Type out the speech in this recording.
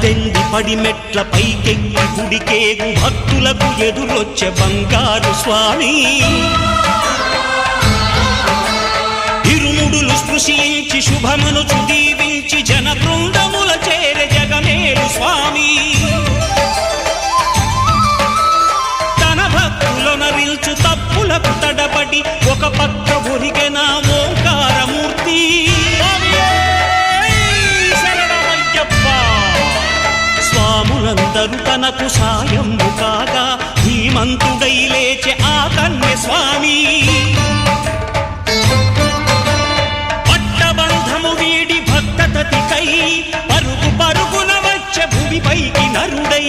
18 పడిమెట్ల పైకెక్కి గుడికేగు భక్తులకు ఎదురొచ్చే బంగారు స్వామి ఇరుముడులు స్పృశించి శుభమనుచు దీవించి జన బృందముల చేరే జగమేలు స్వామి తన భక్తులొనరిల్చు తప్పులకు తడబడి ఒక పక్క ఒరిగెన ఓంకారమూర్తి స్వాములందరూ తనకు సాయము కాగా ధీమంతుడై లేచే ఆ కన్య స్వామి పట్టబంధము వీడి భక్తతతికై పరుగు పరుగున వచ్చే భూమిపైకి నరుడై